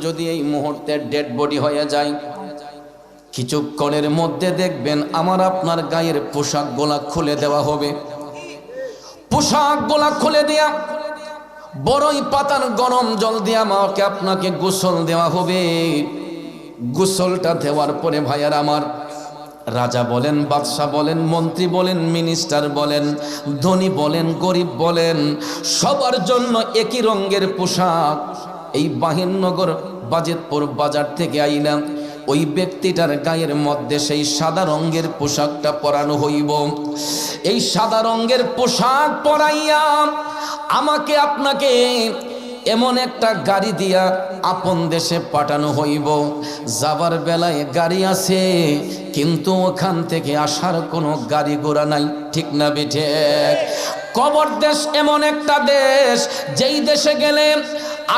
যদি এই মুহূর্তে ডেড বডি হয়ে যায়, কিছুক্ষণের মধ্যে দেখবেন আমার আপনার গায়ের পোশাকগুলা খুলে দেওয়া হবে। পোশাকগুলা খুলে দেয়া বড়ই পাতার গরম জল দিয়ে আমাকে আপনাকে গোসল দেওয়া হবে। গোসলটা দেওয়ার পরে ভাইয়ার আমার, রাজা বলেন, বাদশা বলেন, মন্ত্রী বলেন, মিনিস্টার বলেন, ধনী বলেন, গরিব বলেন, সবার জন্য একই রঙের পোশাক এই বাহিরনগর বাজেতপুর বাজার থেকে আইলাম। ওই ব্যক্তিটার গায়ের মধ্যে সেই সাদা রঙের পোশাকটা পরানো হইব। এই সাদা রঙের পোশাক পরাইয়া আমাকে আপনাকে এমন একটা গাড়ি দিয়া আপন দেশে পাঠানো হইব। যাবার বেলায় গাড়ি আছে, কিন্তু ওখান থেকে আসার কোনো গাড়ি ঘোড়া নাই, ঠিক না বেঠে? কবর দেশ এমন একটা দেশ, যেই দেশে গেলে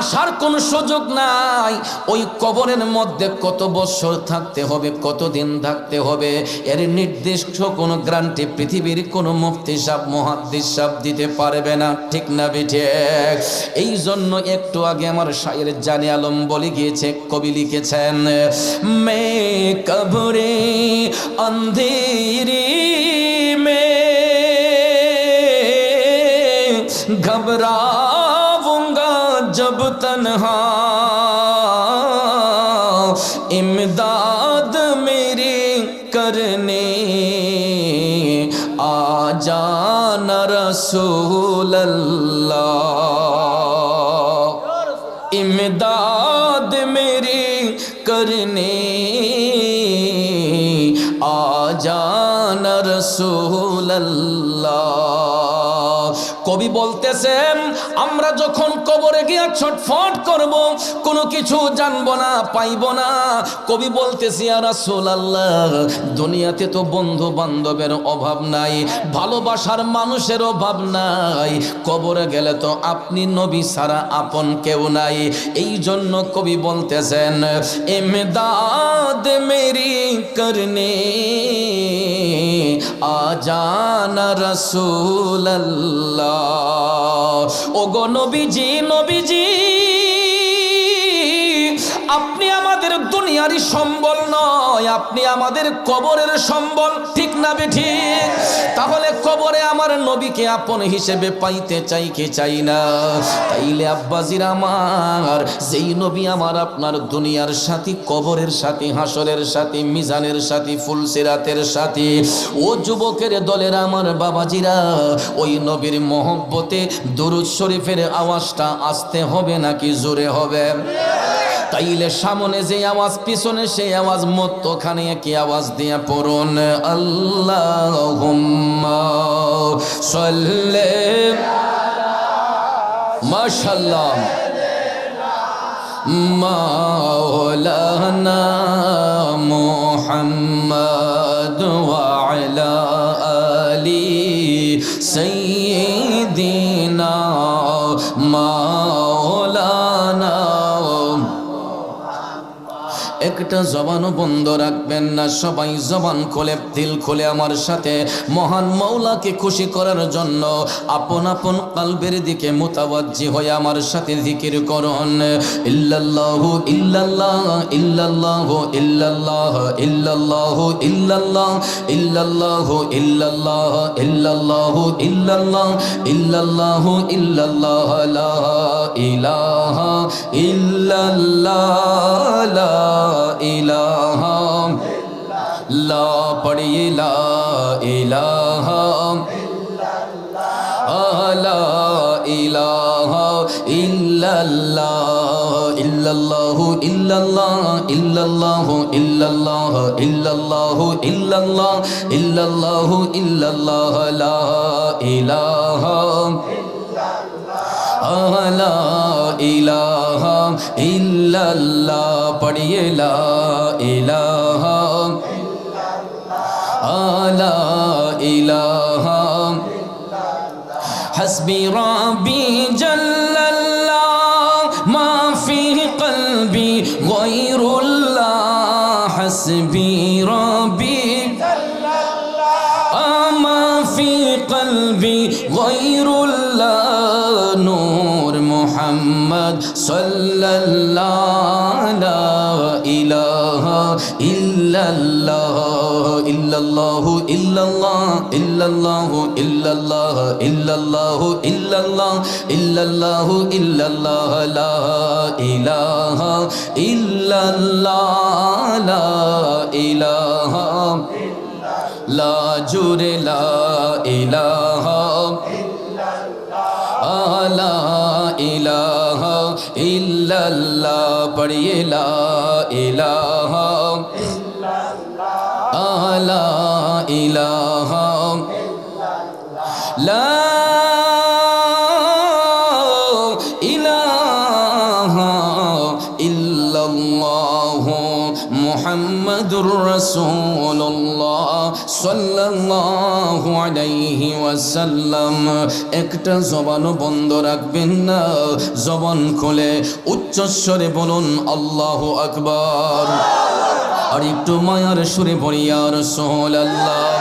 আসার কোনো সুযোগ নাই। ওই কবরের মধ্যে কত বছর থাকতে হবে, কতদিন থাকতে হবে, এর নির্দিষ্ট কোনো গ্যারান্টি পৃথিবীর কোনো মুফতি সাহেব, মুহাদ্দিস সাহেব দিতে পারবে না, ঠিক না বেঠে? এই জন্য একটু আগে আমার শায়ের জানে আলম বলে গিয়েছে, কবি লিখেছেন, মে কবরে अंधेरी में घबराऊंगा जब तन्हा, इमदाद मेरी करने आ जाना रसूल अल्लाह, इमदाद मेरी करने आ जाना रसूल अल्लाह। কবি বলতেছেন, আমরা যখন কবরে গিয়া ছটফট করব, কোনো কিছু জানবো না, পাইবো না। কবি বলতেছি, ইয়া রাসূলুল্লাহ, দুনিয়াতে তো বন্ধু বান্ধবের অভাব নাই, ভালোবাসার মানুষের অভাব নাই, কবরে গেলে তো আপনি নবী ছাড়া আপন কেউ নাই। এই জন্য কবি বলতেছেন, ইমদাদ মেরি করনে আ জানা রাসূল আল্লাহ। ও গো নবীজি, নবীজি, আপনি আমাদের দুনিয়ারই সম্বল নয়, আপনি আমাদের কবরের সম্বল, ঠিক না বেঠিক? তাহলে কবরে আমার নবীকে আপন হিসেবে পাইতে চাই কি চাই না? তাইলে আব্বাজির আমার, যেই নবী আমার আপনার দুনিয়ার সাথী, কবরের সাথী, হাসরের সাথী, মিজানের সাথী, ফুলসিরাতের সাথী, ও যুবকের দলের আমার বাবাজিরা, ওই নবীর মহব্বতে দুরূদ শরীফের আওয়াজটা আস্তে হবে নাকি জোরে হবে? তাইলে সামনে যে আওয়াজ, পিছনে সেই আওয়াজ, মধ্যখানে কি আওয়াজ দিয়ে পড়ুন, আল্লাহুম্মা সাল্লি, মাশাআল্লাহ, মাওলানা মুহাম্মদ ওয়া আলা আলি সাইয়্যিদিনা মাওলানা। একটা জবানও বন্ধ রাখবেন না, সবাই জবান খুলে, দিল খুলে আমার সাথে মহান মৌলাকে খুশি করার জন্য আপন আপন কলবের দিকে মুতাওয়াজ্জি হয়ে আমার সাথে জিকির করুন, ইল্লাল্লাহু ইল্লাল্লাহ, ইল্লাল্লাহু ইল্লাল্লাহ, ইল্লাল্লাহু ইল্লাল্লাহ, ইল্লাল্লাহু ইল্লাল্লাহ, ইল্লাল্লাহু ইল্লাল্লাহ, ইল্লাল্লাহু ইল্লাল্লাহ, লা ইলাহা ইল্লাল্লাহ, লা ইলাহা লা পড়িয়ে, লা ইলাহা লা ইলাহা ইল্লাল্লাহ, ইল্লাল্লাহু ইল্লাল্লাহ, ইল্লাল্লাহু ইল্লাল্লাহ, ইল্লাল্লাহু ইল্লাল্লাহ, ইল্লাল্লাহু ইল্লাল্লাহ, লা ইলাহা লা ইলাহা ইল্লাল্লাহ, পড়িয়ে, লা ইলাহা লা ইলাহা হাসবি রাব্বি জাল্লাল্লাহ মা ফি কলবি গায়রুল্লাহ, হাসবি রাব্বি জাল্লাল্লাহ মা ফি কলবি গায়রুল্লাহ, নূর মুহাম্মদ সাল্লাল্লাহু ইল্লাল্লাহ ইল্লাল্লাহ ইল্লাল্লাহ ইল্লাল্লাহ ইল্লাল্লাহ ইল্লাল্লাহ ইল্লাল্লাহ ইল্লাল্লাহ ইল্লাল্লাহ লা ইলাহা ইল্লাল্লাহ লা ইলাহা লা জুরে লা ইলাহা লা ইলাহা ইল্লাল্লাহ পড়িয়ে লা ইলাহা লা ইলাহা লা ইলাহা ইল্লাল্লাহ মুহাম্মাদুর রাসূলুল্লাহ সাল্লাল্লাহু আলাইহি ওয়াসাল্লাম। একটা জবানও বন্ধ রাখবেন না, জবান খুলে উচ্চস্বরে বলুন আল্লাহু আকবার। আর একটু মায়ার সুরে পড়ি ইয়া রাসূলুল্লাহ।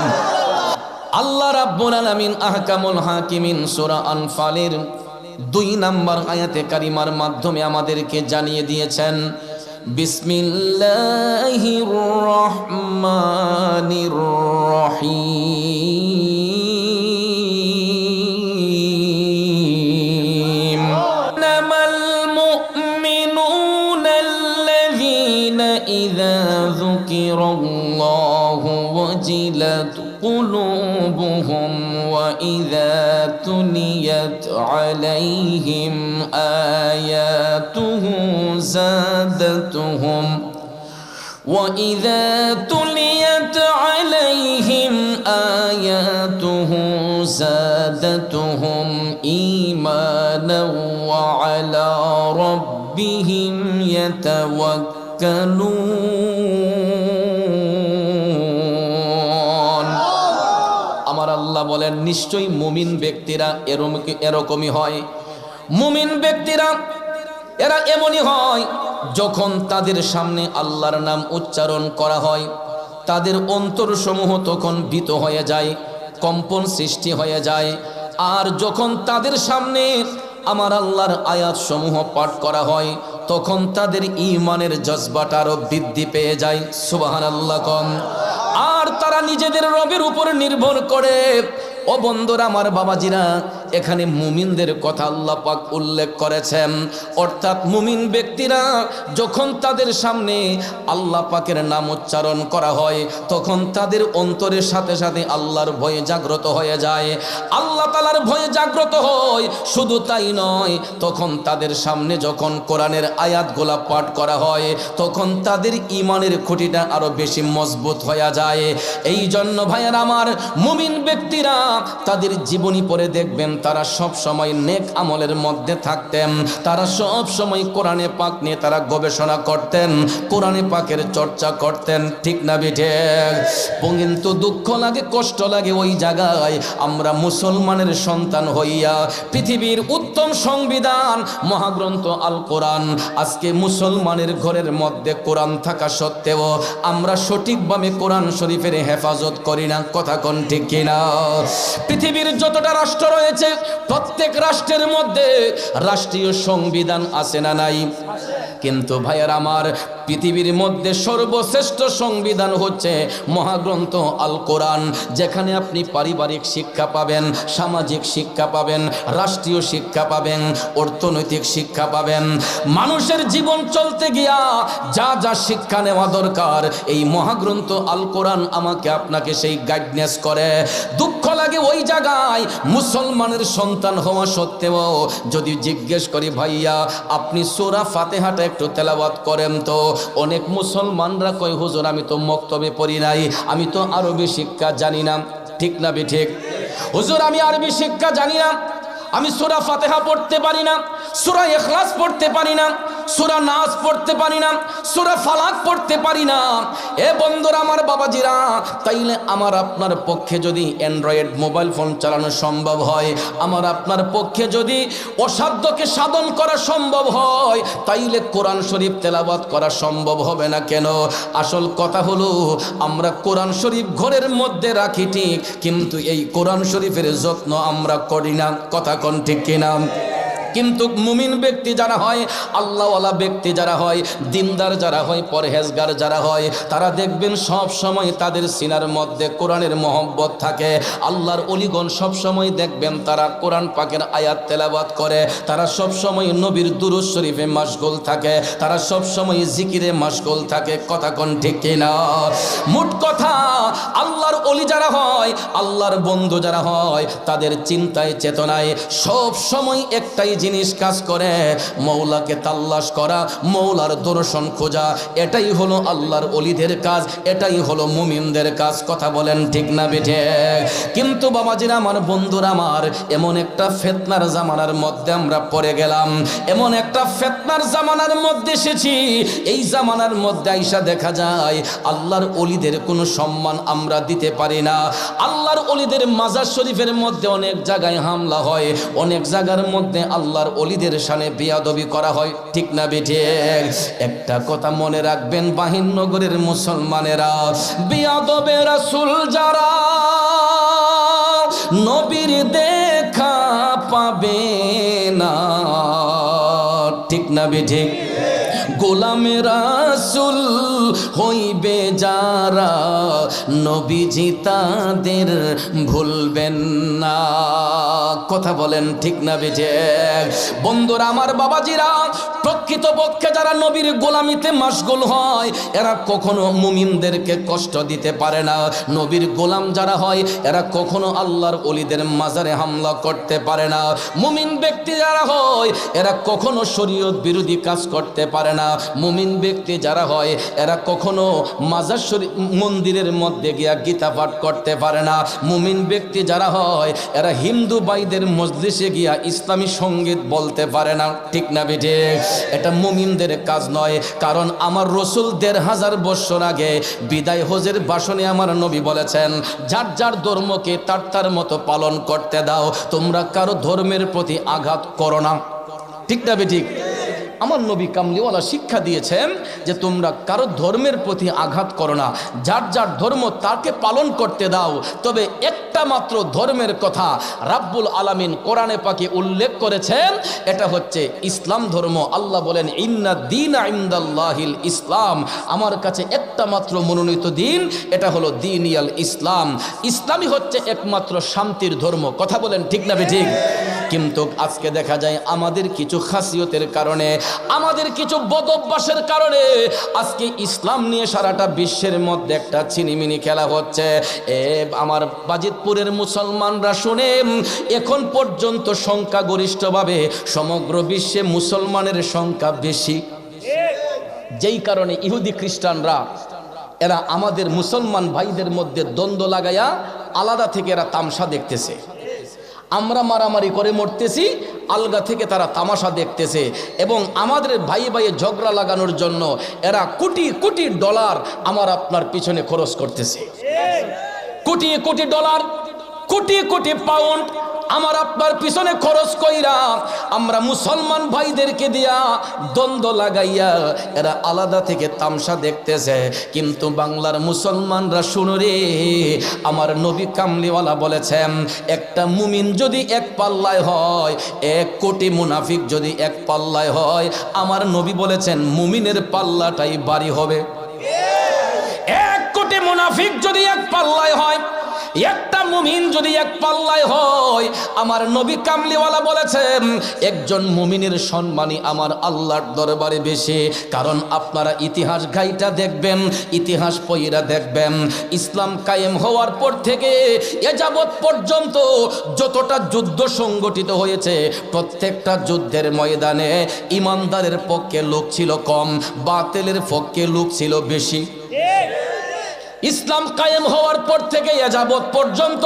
আল্লাহ রাব্বুল আলামিন আহকামুল হাকিমিন সূরা আনফালের 2 নম্বর আয়াতে কারিমার মাধ্যমে আমাদেরকে জানিয়ে দিয়েছেন, বিসমিল্লাহির রহমানির রহিম। ইন্নামাল মুমিনুনা আল্লাযীনা ইযা যুকিরাল্লাহু ওয়াজিলাত قلوبهم وإذا تليت عليهم آياته زادتهم وإذا تليت عليهم آياته زادتهم إيمانا وعلى ربهم يتوكلون। আমার আল্লাহ বলেন, নিশ্চয়ই মুমিন ব্যক্তিরা এরকমই হয়। মুমিন ব্যক্তিরা এরা এমনই হয়, যখন তাদের সামনে আল্লাহর নাম উচ্চারণ করা হয় তাদের অন্তরসমূহ তখন ভীত হয়ে যায়, কম্পন সৃষ্টি হয়ে যায়। আর যখন তাদের সামনে আমার আল্লাহর আয়াত সমূহ পাঠ করা হয় তখন তাদের ঈমানের জজবাটা আরো বৃদ্ধি পেয়ে যায়। সুবহানাল্লাহ কম। আর তারা নিজেদের রবের উপর নির্ভর করে। ও বন্ধুরা, আমার বাবাজিরা, এখানে মুমিনদের কথা আল্লাহ পাক উল্লেখ করেছেন। অর্থাৎ মুমিন ব্যক্তিরা যখন তাদের সামনে আল্লাহ পাকের নাম উচ্চারণ করা হয় তখন তাদের অন্তরের সাথে সাথে আল্লাহর ভয়ে জাগ্রত হয়ে যায়, আল্লাহ তাআলার ভয়ে জাগ্রত হয়। শুধু তাই নয়, তখন তাদের সামনে যখন কোরআনের আয়াতগুলা পাঠ করা হয় তখন তাদের ঈমানের খুঁটিটা আরো বেশি মজবুত হয়ে যায়। এই জন্য ভাইয়ের আমার, মুমিন ব্যক্তিরা তাদের জীবনী পড়ে দেখবেন তারা সব সময় নেক আমলের মধ্যে থাকতেন, তারা সব সময় কোরআনে পাক নিয়ে তারা গবেষণা করতেন, কোরআনে পাকের চর্চা করতেন। ঠিক না বিঠে? কিন্তু দুঃখ লাগে, কষ্ট লাগে ওই জায়গায় আমরা মুসলমানের সন্তান হইয়া পৃথিবীর উত্তম সংবিধান মহাগ্রন্থ আল কোরআন, আজকে মুসলমানের ঘরের মধ্যে কোরআন থাকা সত্ত্বেও আমরা সঠিকভাবে কোরআন শরীফের হেফাজত করি না। কথা কোন ঠিক কিনা? পৃথিবীর যতটা রাষ্ট্র রয়েছে প্রত্যেক রাষ্ট্রের মধ্যে রাষ্ট্রীয় সংবিধান আছে না নাই? কিন্তু ভাইয়ার আমার, পৃথিবীর মধ্যে সর্বশ্রেষ্ঠ সংবিধান হচ্ছে মহাগ্রন্থ আল কোরআন, যেখানে আপনি পারিবারিক শিক্ষা পাবেন, সামাজিক শিক্ষা পাবেন, রাষ্ট্রীয় শিক্ষা পাবেন, অর্থনৈতিক শিক্ষা পাবেন। মানুষের জীবন চলতে গিয়া যা যা শিক্ষা নেওয়া দরকার এই মহাগ্রন্থ আল কোরআন আমাকে আপনাকে সেই গাইডনেস করে। দুঃখ লাগে ওই জায়গায় মুসলমানের সন্তান হওয়া সত্ত্বেও যদি জিজ্ঞেস করি, ভাইয়া আপনি সূরা ফাতিহাটা একটু তেলাওয়াত করেন তো, অনেক মুসলমানরা কয়, হুজুর আমি তো মক্তবে পড়ি নাই, আমি তো আরবি শিক্ষা জানি না। ঠিক না ঠিক? হুজুর আমি আরবি শিক্ষা জানি না, আমি সূরা ফাতিহা পড়তে পারি না, সূরা ইখলাস পড়তে পারি না, সূরা নাস পড়তে পারি না, সূরা ফালাক পড়তে পারি না। এ বন্ধুরা আমার, বাবাজিরা, তাইলে আমার আপনার পক্ষে যদি অ্যান্ড্রয়েড মোবাইল ফোন চালানো সম্ভব হয়, আমার আপনার পক্ষে যদি অসাধ্যকে সাধন করা সম্ভব হয়, তাইলে কোরআন শরীফ তেলাওয়াত করা সম্ভব হবে না কেন? আসল কথা হলো আমরা কোরআন শরীফ ঘরের মধ্যে রাখি ঠিক, কিন্তু এই কোরআন শরীফের যত্ন আমরা করি না। কথা কোন ঠিক কিনা? কিন্তু মুমিন ব্যক্তি যারা হয়, আল্লাহওয়ালা ব্যক্তি যারা হয়, দিনদার যারা হয়, পরহেজগার যারা হয়, তারা দেখবেন সব সময় তাদের সিনার মধ্যে কোরআনের মহব্বত থাকে। আল্লাহর ওলিগণ সব সময় দেখবেন তারা কোরআন পাকের আয়াত তেলাওয়াত করে, তারা সব সময় নবীর দুরূদ শরীফে মাশগুল থাকে, তারা সব সময় জিকিরে মাশগুল থাকে। কথা কোন ঠিক কিনা? মোট কথা, আল্লাহর ওলি যারা হয়, আল্লাহর বন্ধু যারা হয়, তাদের চিন্তায় চেতনায় সব সময় একটাই জিনিস কাজ করে, মৌলাকে তাল্লাশ করা, মৌলার দর্শন খোঁজা। এটাই হলো আল্লাহর ওলিদের কাজ, এটাই হলো মুমিনদের কাজ। কথা বলেন ঠিক না বেঠে? কিন্তু বাবাজিরা আমার, বন্ধুরা আমার, এমন একটা ফিতনার জামানার মধ্যে আমরা পড়ে গেলাম, এমন একটা ফিতনার জামানার মধ্যে এসেছি। এই জামানার মধ্যে আইসা দেখা যায় আল্লাহর ওলিদের কোনো সম্মান আমরা দিতে পারি না। আল্লাহর ওলিদের মাজার শরীফের মধ্যে অনেক জায়গায় হামলা হয়, অনেক জায়গার মধ্যে আল্লাহর ওলিদের শানে বেয়াদবি করা হয়। ঠিক না বেঠে? একটা কথা মনে রাখবেন বাহিনগরের মুসলমানেরা, বেয়াদবে রাসূল যারা, নবীর দেখা পাবে না। ঠিক না বেঠে? গোলামে রাসূল হইবে যারা, নবীজি তাদের ভুলবেন না। কথা বলেন ঠিক না বেঠে? বন্ধুরা আমার, বাবাজিরা, প্রকৃতপক্ষে যারা নবীর গোলামিতে মাশগুল হয়, এরা কখনো মুমিনদেরকে কষ্ট দিতে পারে না। নবীর গোলাম যারা হয়, এরা কখনো আল্লাহর ওলিদের মাজারে হামলা করতে পারে না। মুমিন ব্যক্তি যারা হয়, এরা কখনো শরীয়ত বিরোধী কাজ করতে পারে না। মুমিন ব্যক্তি যারা হয়, এরা কখনো মাজার শরীফ মন্দিরের মধ্যে গিয়া গীতা পাঠ করতে পারে না। মুমিন ব্যক্তি যারা হয়, এরা হিন্দু ভাইদের মজলিসে গিয়া ইসলামী সঙ্গীত বলতে পারে না। ঠিক না বেঠে? এটা মুমিনদের কাজ নয়। কারণ আমার রাসূল ১৫০০ বছর আগে বিদায় হজের ভাষণে আমার নবী বলেছেন, যার যার ধর্মকে তার তার মতো পালন করতে দাও, তোমরা কারো ধর্মের প্রতি আঘাত করো না। ঠিক না বেঠিক? আমার নবী কামলিওয়ালা শিক্ষা দিয়েছেন যে তোমরা কারো ধর্মের প্রতি আঘাত করো না, যার যার ধর্ম তাকে পালন করতে দাও। তবে একটা মাত্র ধর্মের কথা রাব্বুল আলামিন কোরআনে পাকে উল্লেখ করেছেন, এটা হচ্ছে ইসলাম ধর্ম। আল্লাহ বলেন, ইন্না দীনা ইনদাল্লাহিল ইসলাম, আমার কাছে একটা মাত্র মনোনীত দিন, এটা হলো দীনিয়াল ইসলাম। ইসলামই হচ্ছে একমাত্র শান্তির ধর্ম। কথা বলেন ঠিক না বেঠিক? কিন্তু আজকে দেখা যায় আমাদের কিছু খাসিয়তের কারণে, আমাদের কিছু বদ অভ্যাসের কারণে আজকে ইসলাম নিয়ে সারাটা বিশ্বের মধ্যে একটা ছিনিমিনি খেলা হচ্ছে। আমার বাজিতপুরের মুসলমানরা শুনে, এখন পর্যন্ত সংখ্যাগরিষ্ঠভাবে সমগ্র বিশ্বে মুসলমানের সংখ্যা বেশি। যেই কারণে ইহুদি খ্রিস্টানরা এরা আমাদের মুসলমান ভাইদের মধ্যে দ্বন্দ্ব লাগাইয়া আলাদা থেকে এরা তামসা দেখতেছে। আমরা মারামারি করে মরতেছি, আলগা থেকে তারা তামাশা দেখতেছে। এবং আমাদের ভাই ভাইয়ে ঝগড়া লাগানোর জন্য এরা কোটি কোটি ডলার আমার আপনার পিছনে খরচ করতেছে। কোটি কোটি ডলার, কোটি কোটি পাউন্ড আমার আপনার পিছনে খরচ কইরা আমরা মুসলমান ভাইদেরকে দিয়া দ্বন্দ্ব লাগাইয়া এরা আলাদা থেকে তামসা দেখতেছে। কিন্তু বাংলার মুসলমানরা শুনো রে, আমার নবী কামলিওয়ালা বলেছেন, একটা মুমিন যদি এক পাল্লায় হয়, ১ কোটি মুনাফিক যদি এক পাল্লায় হয়, আমার নবী বলেছেন মুমিনের পাল্লাটাই ভারী হবে। ১ কোটি মুনাফিক যদি এক পাল্লায় হয়, একটা মুমিন যদি এক পাল্লায় হয়, আমার নবী কামলিওয়ালা বলেছেন একজন মুমিনের সম্মানই আমার আল্লাহর দরবারে বেশি। কারণ আপনারা ইতিহাস গাইটা দেখবেন, ইতিহাস পড়া দেখবেন, ইসলাম কায়েম হওয়ার পর থেকে এ যাবৎ পর্যন্ত যতটা যুদ্ধ সংগঠিত হয়েছে, প্রত্যেকটা যুদ্ধের ময়দানে ইমানদারের পক্ষে লোক ছিল কম, বাতিলের পক্ষে লোক ছিল বেশি। ইসলাম কায়েম হওয়ার পর থেকে এ যাবৎ পর্যন্ত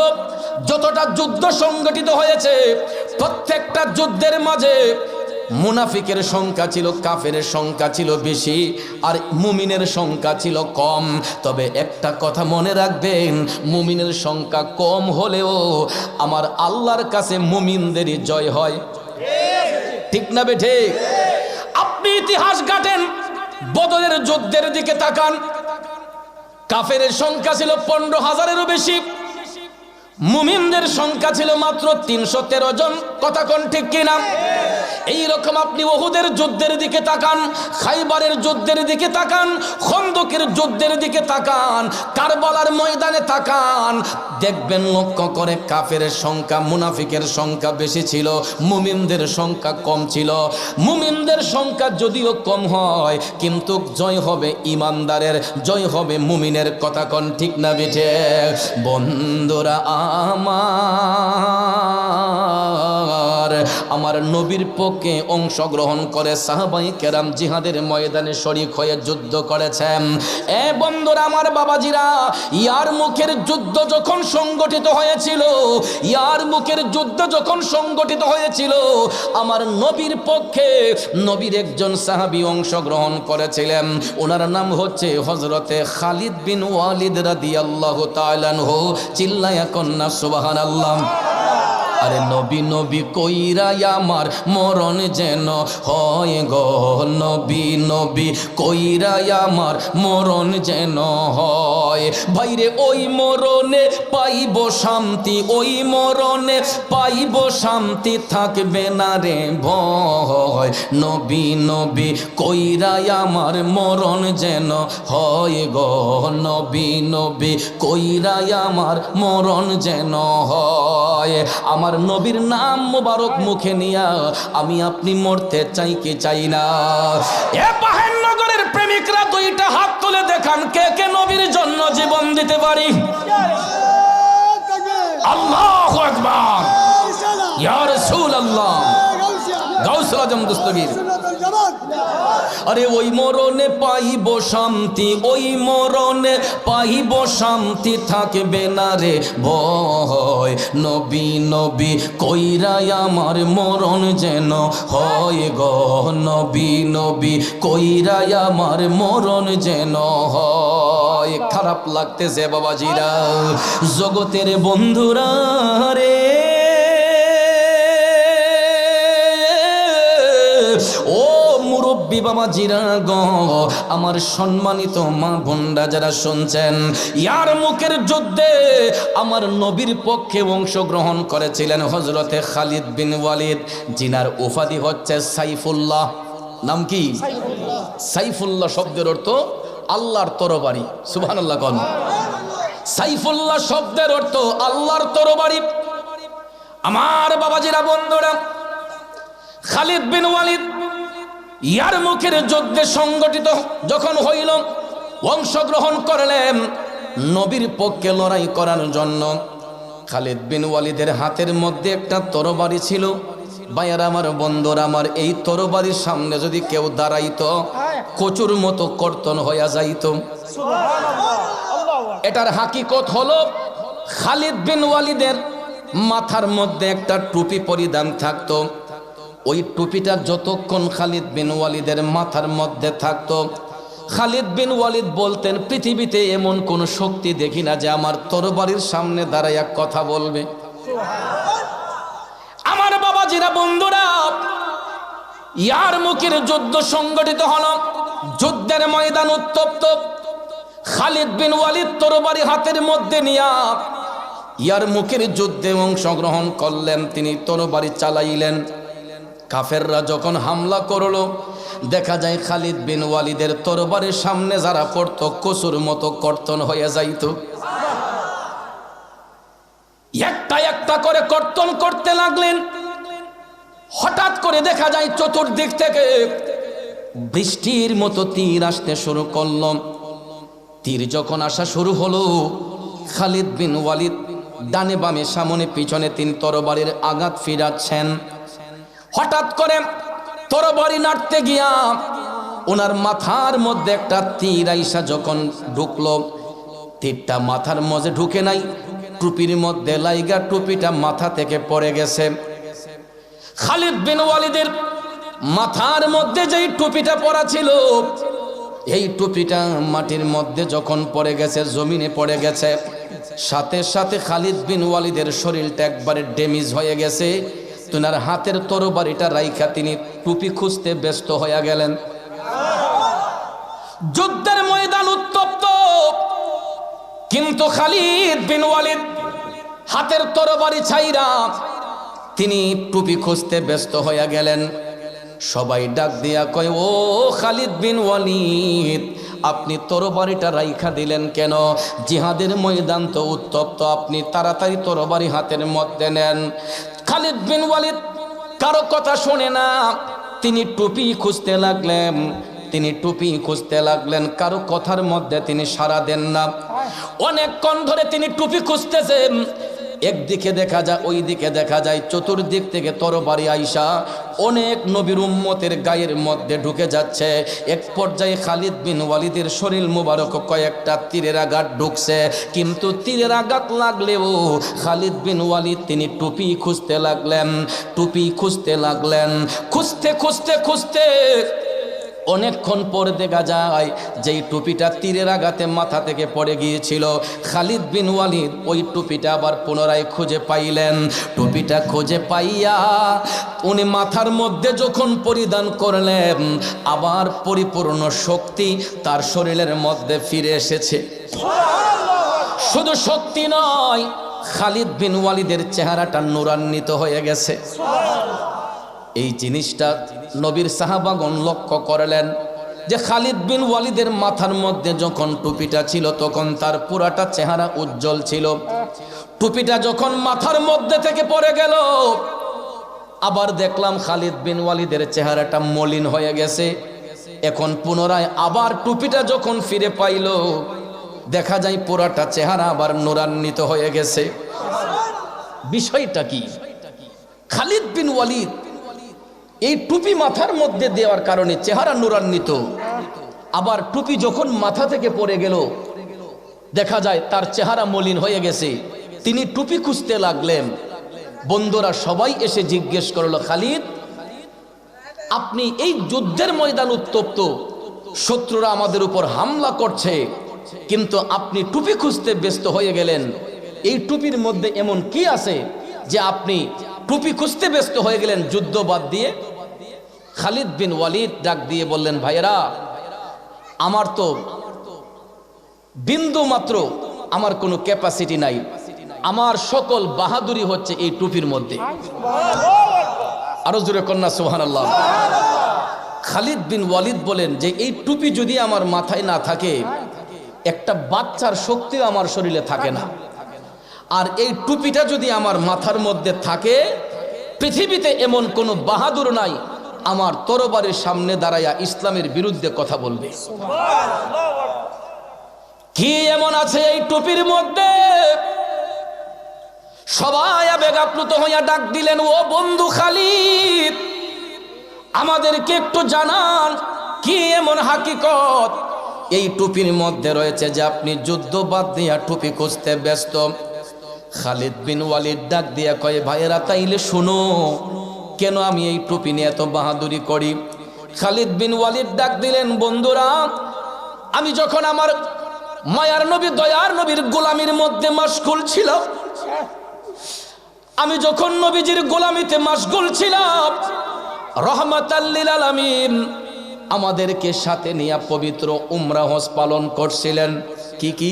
যতটা যুদ্ধ সংগঠিত হয়েছে, প্রত্যেকটা যুদ্ধের মাঝে মুনাফিকের সংখ্যা ছিল, কাফেরের সংখ্যা ছিল বেশি, আর মুমিনের সংখ্যা ছিল কম। তবে একটা কথা মনে রাখবেন, মুমিনের সংখ্যা কম হলেও আমার আল্লাহর কাছে মুমিনদেরই জয় হয়। ঠিক না বেঠে? আপনি ইতিহাস ঘাটেন, বদরের যুদ্ধের দিকে তাকান, কাফেরের সংখ্যা ছিল 15,000-এরও বেশি, মুমিনদের সংখ্যা ছিল মাত্র 313 জন। কথা কোন ঠিক কিনা? এইরকম আপনি উহুদের যুদ্ধের দিকে তাকান, খাইবারের যুদ্ধের দিকে তাকান, খন্দকের যুদ্ধের দিকে তাকান, কারবালার ময়দানে তাকান, দেখবেন লক্ষ্য করে কাফেরের সংখ্যা, মুনাফিকের সংখ্যা বেশি ছিল, মুমিনদের সংখ্যা কম ছিল। মুমিনদের সংখ্যা যদিও কম হয়, কিন্তু জয় হবে ইমানদারের, জয় হবে মুমিনের। কথা কোন ঠিক না বেঠে? বন্ধুরা আমার নবীর পক্ষে অংশগ্রহণ করে সাহাবায়ে কেরাম জিহাদের ময়দানে শরীক হয়ে যুদ্ধ করেছেন। এ বন্ধুরা আমার, বাবাজিরা, ইয়ারমুকের যুদ্ধ যখন সংগঠিত হয়েছিল, ইয়ারমুকের যুদ্ধ যখন সংগঠিত হয়েছিল, আমার নবীর পক্ষে নবীর একজন সাহাবী অংশগ্রহণ করেছিলেন। ওনার নাম হচ্ছে হযরতে খালিদ বিন ওয়ালিদ রাদিয়াল্লাহু তাআলা আনহু। চিল্লায়া কন্না সুবহানাল্লাহ। আরে নবী নবী কইরা আমার মরণ যেন হয় গো, নবী নবী কইরা আমার মরণ যেন হয়। ভাইরে ওই মরণে পাইব শান্তি, ওই মরণে পাইব শান্তি, থাকবে না রে ভয়। নবী নবী কইরা আমার মরণ যেন হয় গো, নবী নবী কইরা আমার মরণ যেন হয়। আমার নবীর নাম মুবারক মুখে নিয়া আমি আপনি মরতে চাই কি চাই না? এ বাহেরনগরের প্রেমিকরা দুইটা হাত তুলে দেখান, কে কে নবীর জন্য জীবন দিতে পারি? আল্লাহু আকবার, ইয়া রাসূলুল্লাহ, গাউসুল আজম দস্তগীর। আরে ওই মরণে পাইব শান্তি, ওই মরণে পাইব শান্তি, থাকবে না রে ভয়। নবী নবী কইরা আমার মরণ যেন হয় গো, নবী নবী কইরা আমার মরণ যেন হয়। খারাপ লাগতেছে বাবাজিরা, জগতের বন্ধুরা রে, ও মুরব্বী বাবাজিরা গো, আমার সম্মানিত মা বোনরা যারা শুনছেন, ইয়ারমুকের যুদ্ধে আমার নবীর পক্ষে অংশগ্রহণ করেছিলেন হযরতে খালিদ বিন ওয়ালিদ, জিনার উপাধি হচ্ছে সাইফুল্লাহ। নাম কি? সাইফুল্লাহ শব্দের অর্থ আল্লাহর তরবারি। সুবহানাল্লাহ কোন? সাইফুল্লাহ শব্দের অর্থ আল্লাহর তরবারি। আমার বাবাজিরা, বন্ধুরা, খালিদ বিন ওয়ালিদ ইয়ারমুকের যুদ্ধে সংগঠিত যখন হইল, অংশগ্রহণ করলেন নবীর পক্ষে লড়াই করার জন্য। খালিদ বিন ওয়ালিদের হাতের মধ্যে একটা তরবারি ছিল। ভাইয়ার আমার, বন্ধুরা আমার, এই তরবারির সামনে যদি কেউ দাঁড়াইতো, কচুর মতো কর্তন হইয়া যাইত। এটার হাকিকত হলো খালিদ বিন ওয়ালিদের মাথার মধ্যে একটা টুপি পরিধান থাকতো। ওই টুপিটা যতক্ষণ খালিদ বিন ওয়ালিদের মাথার মধ্যে থাকতো, খালিদ বিন ওয়ালিদ বলতেন, পৃথিবীতে এমন কোন শক্তি দেখি না যে আমার তরবারির সামনে দাঁড়াইয়া কথা বলবে। আমার বাবাজিরা, বন্ধুরা, ইয়ারমুকের যুদ্ধ সংগঠিত হলো, যুদ্ধের ময়দান উত্তপ্ত। খালিদ বিন ওয়ালিদ তরবারি হাতের মধ্যে নিয়া ইয়ারমুকের যুদ্ধে অংশগ্রহণ করলেন। তিনি তরবারি চালাইলেন। কাফেররা যখন হামলা করলো, দেখা যায় খালিদ বিন ওয়ালিদের তরবারির সামনে যারা পড়তো, কচুর মতো কর্তন হয়ে যাইত। একটা একটা করে কর্তন করতে লাগলেন। হঠাৎ করে দেখা যায় চতুর্দিক থেকে বৃষ্টির মতো তীর আসতে শুরু করল। তীর যখন আসা শুরু হলো, খালিদ বিন ওয়ালিদ ডানে বামে সামনে পিছনে তিন তরবারির আঘাত ফিরাচ্ছেন। হঠাৎ করে তরবারি নাড়তে গিয়া ওনার মাথার মধ্যে একটা তীর আইসা যখন ঢুকলো, তীরটা মাথার মধ্যে ঢুকে নাই, টুপির মধ্যে লাইগা টুপিটা মাথা থেকে পড়ে গেছে। খালিদ বিন ওয়ালিদের মাথার মধ্যে যেই টুপিটা পরা ছিল, এই টুপিটা মাটির মধ্যে যখন পড়ে গেছে, জমিনে পড়ে গেছে, সাথে সাথে খালিদ বিন ওয়ালিদের শরীরটা একবারে ড্যামেজ হয়ে গেছে। তোনার হাতের তরবারিটা রাইখা তিনি টুপি খুঁজতে ব্যস্ত হয়ে গেলেন। যুদ্ধের ময়দান উত্তপ্ত, কিন্তু খালিদ বিন ওয়ালিদ হাতের তরবারি ছাইরা তিনি টুপি খুঁজতে ব্যস্ত হয়ে গেলেন। সবাই ডাক দিয়া কয়, ও খালিদ বিন ওয়ালিদ, আপনি তরবারিটা রাইখা দিলেন কেন? জিহাদের ময়দান তো উত্তপ্ত, আপনি তাড়াতাড়ি তরবারি হাতের মধ্যে নেন। খালিদ বিন ওয়ালিদ কারো কথা শোনে না, তিনি টুপি খুঁজতে লাগলেন। তিনি টুপি খুঁজতে লাগলেন, কারো কথার মধ্যে তিনি সাড়া দেন না। অনেকক্ষণ ধরে তিনি টুপি খুঁজতেছেন। একদিকে দেখা যায়, ওই দিকে দেখা যায়, চতুর্দিক থেকে তরবারি আইসা অনেক নবীর উম্মতের গায়ের মধ্যে ঢুকে যাচ্ছে। এক পর্যায়ে খালিদ বিন ওয়ালিদের শরীর মুবারক কয়েকটা তীরের আঘাত ঢুকছে, কিন্তু তীরের আঘাত লাগলেও খালিদ বিন ওয়ালিদ তিনি টুপি খুঁজতে লাগলেন, টুপি খুঁজতে লাগলেন। খুঁজতে খুঁজতে খুঁজতে অনেকক্ষণ পরে দেখা যায় যেই টুপিটা তীরের আঘাতে মাথা থেকে পড়ে গিয়েছিল, খালিদ বিন ওয়ালিদ ওই টুপিটা আবার পুনরায় খুঁজে পাইলেন। টুপিটা খুঁজে পাইয়া উনি মাথার মধ্যে যখন পরিধান করলেন, আবার পরিপূর্ণ শক্তি তার শরীরের মধ্যে ফিরে এসেছে। শুধু শক্তি নয়, খালিদ বিন ওয়ালিদের চেহারাটা নূরান্বিত হয়ে গেছে। এই জিনিসটা নবীর সাহাবাগণ লক্ষ্য করলেন যে খালিদ বিন ওয়ালিদের মাথার মধ্যে যখন টুপিটা ছিল তখন তার পুরাটা চেহারা উজ্জ্বল ছিল। টুপিটা যখন মাথার মধ্যে থেকে পড়ে গেল, আবার দেখলাম খালিদ বিন ওয়ালিদের চেহারাটা মলিন হয়ে গেছে। এখন পুনরায় আবার টুপিটা যখন ফিরে পাইল, দেখা যায় পুরাটা চেহারা আবার নূরান্বিত হয়ে গেছে। বিষয়টা কি? খালিদ বিন ওয়ালিদ এই টুপি মাথার মধ্যে দেওয়ার কারণে চেহারা নূরান্বিত, আবার টুপি যখন মাথা থেকে পড়ে গেল দেখা যায় তার চেহারা মলিন হয়ে গেছে। তিনি টুপি খুঁজতে লাগলেন। বন্ধুরা সবাই এসে জিজ্ঞেস করলো, খালিদ, আপনি এই যুদ্ধের ময়দান উত্তপ্ত, শত্রুরা আমাদের উপর হামলা করছে, কিন্তু আপনি টুপি খুঁজতে ব্যস্ত হয়ে গেলেন। এই টুপির মধ্যে এমন কি আছে যে আপনি টুপি খুঁজতে ব্যস্ত হয়ে গেলেন যুদ্ধ বাদ দিয়ে? খালিদ বিন ওয়ালিদ ডাক দিয়ে বললেন, ভাইয়েরা, আমার তো বিন্দু মাত্র আমার কোনো ক্যাপাসিটি নাই, আমার সকল বাহাদুরি হচ্ছে এই টুপির মধ্যে। আরো জোরে কন্যা সুবহানাল্লাহ। খালিদ বিন ওয়ালিদ বলেন যে এই টুপি যদি আমার মাথায় না থাকে, একটা বাচ্চার শক্তিও আমার শরীরে থাকে না। আর এই টুপিটা যদি আমার মাথার মধ্যে থাকে, পৃথিবীতে এমন কোনো বাহাদুর নাই আমার তরবারির সামনে দাঁড়াইয়া ইসলামের বিরুদ্ধে কথা বলবে। কি এমন আছে এই টুপির মধ্যে? সবাই আবেগ আপ্লুত হইয়া ডাক দিলেন, ও বন্ধু খালিদ, আমাদেরকে একটু জানান কি এমন হাকিকত এই টুপির মধ্যে রয়েছে যে আপনি যুদ্ধ বাদ দিয়া টুপি খুঁজতে ব্যস্ত? খালিদ বিন ওয়ালিদ ডাক দিয়া কয়, ভাইয়েরা তাইলে শুনো, কেন আমি এই টুপি নিয়ে এত বাহাদুরি করি? খালিদ বিন ওয়ালিদ ডাক দিলেন, বন্ধুরা, আমি যখন আমার মায়ার নবী দয়ার নবীর গোলামির মধ্যে মাশগুল ছিল, আমি যখন নবীজির গোলামিতে মাশগুল ছিলাম, রহমাতাল লিল আলামিন আমাদেরকে সাথে নিয়ে পবিত্র উমরা হজ পালন করছিলেন। কি কি?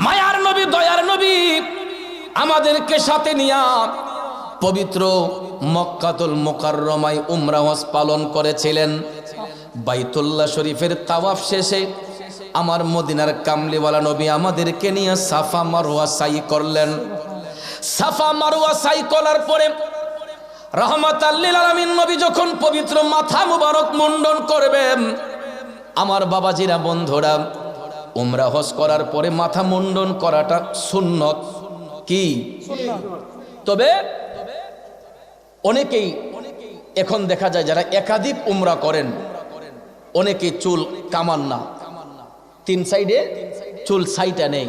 মায়ার নবী দয়ার নবী আমাদেরকে সাথে নিয়ে পবিত্র মক্কাতুল মুকাররমায় উমরা হজ পালন করেছিলেন। বাইতুল্লাহ শরীফের তাওয়াফ শেষে আমার মদিনার কামলিওয়ালা নবী আমাদেরকে নিয়ে সাফা মারওয়া সাই করলেন। সাফা মারওয়া সাই করার পরে রহমাতাল লিল আলামিন নবী যখন পবিত্র মাথা মুবারক মুন্ডন করবেন, আমার বাবাজিরা, বন্ধুরা, উমরা হজ করার পরে মাথা মুন্ডন করাটা সুন্নত। কি? তবে অনেকেই এখন দেখা যায় যারা একাধিক উমরা করেন, অনেকে চুল কামান না, তিন সাইডে চুল সাইটা নেই।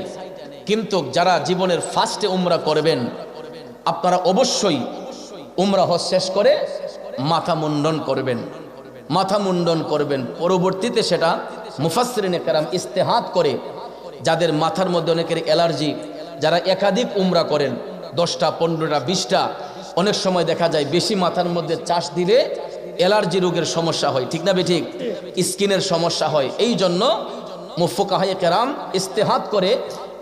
কিন্তু যারা জীবনের ফার্স্টে উমরা করবেন, আপনারা অবশ্যই উমরা হজ শেষ করে মাথা মুন্ডন করবেন, মাথা মুন্ডন করবেন। পরবর্তীতে সেটা মুফাসসিরিনে কেরাম ইস্তেহাদ করে, যাদের মাথার মধ্যে অনেকের অ্যালার্জি, যারা একাধিক উমরা করেন, 10টা 15টা 20টা, অনেক সময় দেখা যায় বেশি মাথার মধ্যে চাষ দিলে অ্যালার্জি রোগের সমস্যা হয়, ঠিক না বেঠিক? স্কিনের সমস্যা হয়। এই জন্য মুফাক্কাহে কেরাম ইস্তেহাদ করে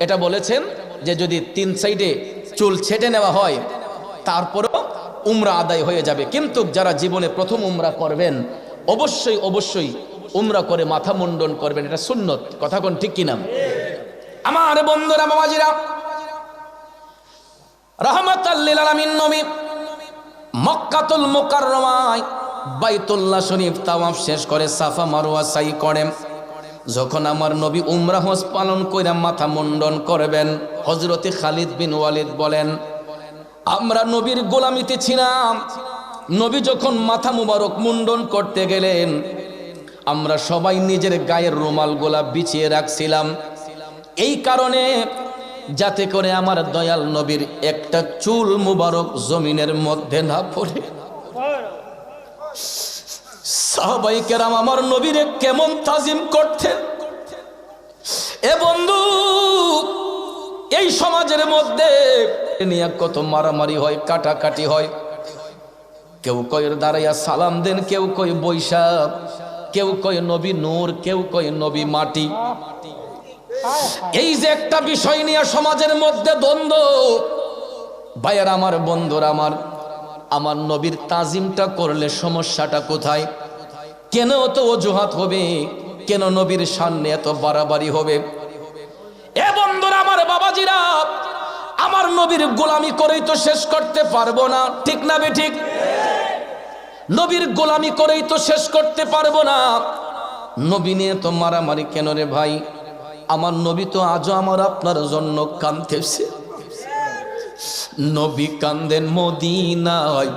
এটা বলেছেন যে যদি তিন সাইডে চুল ছেটে নেওয়া হয় তারপরেও উমরা আদায় হয়ে যাবে। কিন্তু যারা জীবনে প্রথম উমরা করবেন অবশ্যই অবশ্যই উমরা করে মাথা মুন্ডন করবেন, এটা সুন্নত। কথা কোন ঠিক কিনা? আমার বন্ধুরা বাবাজিরা, রাহমাতাল লিল আলামিন নবী মক্কাতুল মুকাররমায় বাইতুল্লাহ শরীফ তাওয়াফ শেষ করে সাফা মারওয়া সাই করেন। যখন আমার নবী উমরা হজ পালন কইরা মাথা মুন্ডন করবেন, হযরতে খালিদ বিন ওয়ালিদ বলেন, আমরা নবীর গোলামিতে ছিলাম। নবী যখন মাথা মুবারক মুন্ডন করতে গেলেন, আমরা সবাই নিজের গায়ের রুমালগুলা বিছিয়ে রাখছিলাম, এই কারণে যাতে করে আমার দয়াল নবীর একটা চুল মুবারক জমিনের মধ্যে না পড়ে। সাহাবায়ে কেরাম আমার নবীরে কেমন তাজিম করতেন। এ বন্ধু, এই সমাজের মধ্যে নিয়ে কত মারামারি হয়, কাটাকাটি হয়। কেউ কয় দাঁড়াইয়া সালাম দেন, কেউ কয় বৈশাখ, কেউ কয় নবী নূর, কেউ কয় নবী মাটি। এই যে একটা বিষয় নিয়ে সমাজের মধ্যে দ্বন্দ্ব, ভাইয়ার আমার, বন্ধুরা আমার, আমার নবীর তাজিমটা করলে সমস্যাটা কোথায়? কেন তো অজুহাত হবে? কেন নবীর সামনে এত বাড়াবাড়ি হবে? এ বন্ধুরা আমার, বাবাজিরা, আমার নবীর গোলামি করেই তো শেষ করতে পারবো না, ঠিক না বেঠিক? নবীর গোলামি করেই তো শেষ করতে পারবো না। নবী নিয়ে তো মারামারি কেন রে ভাই? আমার নবী তো আজও আমার আপনার জন্য কাঁদতেছে। নবী কান্দেন মদিনায়,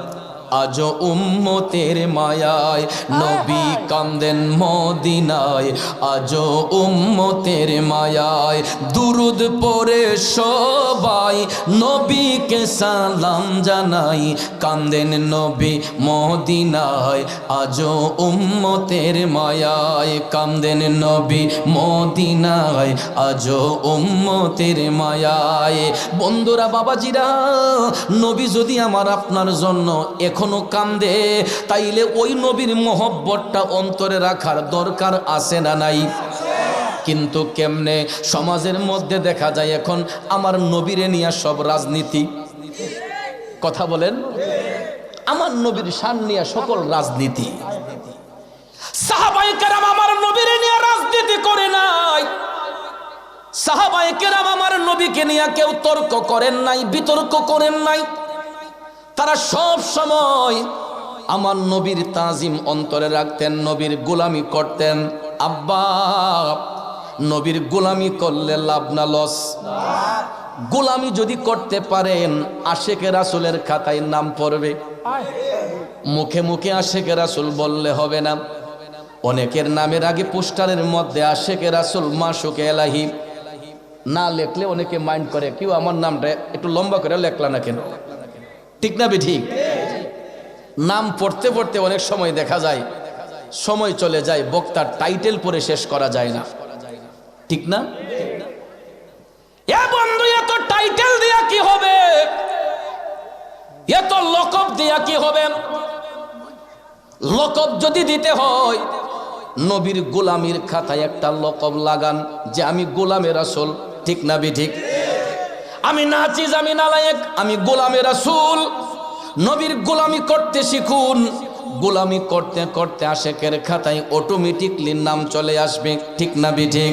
আজও উম্মতের মায়ায়। নবী কান্দেন মদিনায়, আজও উম্মতের মায়ায়। দুরুদ পড়ে সবাই নবীকে সালাম জানাই। কান্দেন নবী মদিনায়, আজও উম্মতের মায়ায়। কান্দেন নবী মদিনায়, আজও উম্মতের মায়ায়। বন্ধুরা বাবাজিরা, নবী যদি আমার আপনার জন্য এখনো কান্দে, তাইলে ওই নবীর মহব্বতটা অন্তরে রাখার দরকার আছে না নাই? কিন্তু কেমনে সমাজের মধ্যে দেখা যায় এখন আমার নবীরে নিয়ে সব রাজনীতি। কথা বলেন, আমার নবীর শান নিয়ে সকল রাজনীতি। সাহাবায়ে কেরাম আমার নবীরে নিয়ে রাজনীতি করে নাই। সাহাবায়ে কেরাম আমার নবীকে নিয়ে কেউ তর্ক করেন নাই, বিতর্ক করেন নাই। তারা সব সময় আমার নবীর তাজিম অন্তরে রাখতেন, নবীর গোলামি করতেন। আব্বা, নবীর গোলামি করলে লাভ না লস? গোলামি যদি করতে পারেন, আশেকে রাসূলের খাতায় নাম পড়বে। মুখে মুখে আশেকে রাসূল বললে হবে না। অনেকের নামের আগে পোস্টারের মধ্যে আশেকে রাসূল মাশুকে এলাহি না লেখলে অনেকে মাইন্ড করে, কেউ আমার নামটা একটু লম্বা করে লেখলা না কেন? ঠিক না বেঠিক? নাম পড়তে পড়তে অনেক সময় দেখা যায় সময় চলে যায়, বক্তার টাইটেল পড়ে শেষ করা যায় না, ঠিক না? এ বন্ধু, এত টাইটেল দিয়া কি হবে? এত লকব দিয়া কি হবে? লকব যদি দিতে হয়, নবীর গোলামির খাতায় একটা লকব লাগান যে আমি গোলামে রাসূল, ঠিক না বেঠিক? আমি নাচিজ, আমি নালায়েক, আমি গোলামে রাসূল। নবীর গোলামি করতে শিখুন। গোলামি করতে করতে আশেকের খাতায় অটোমেটিকলি নাম চলে আসবে, ঠিক না বেঠিক?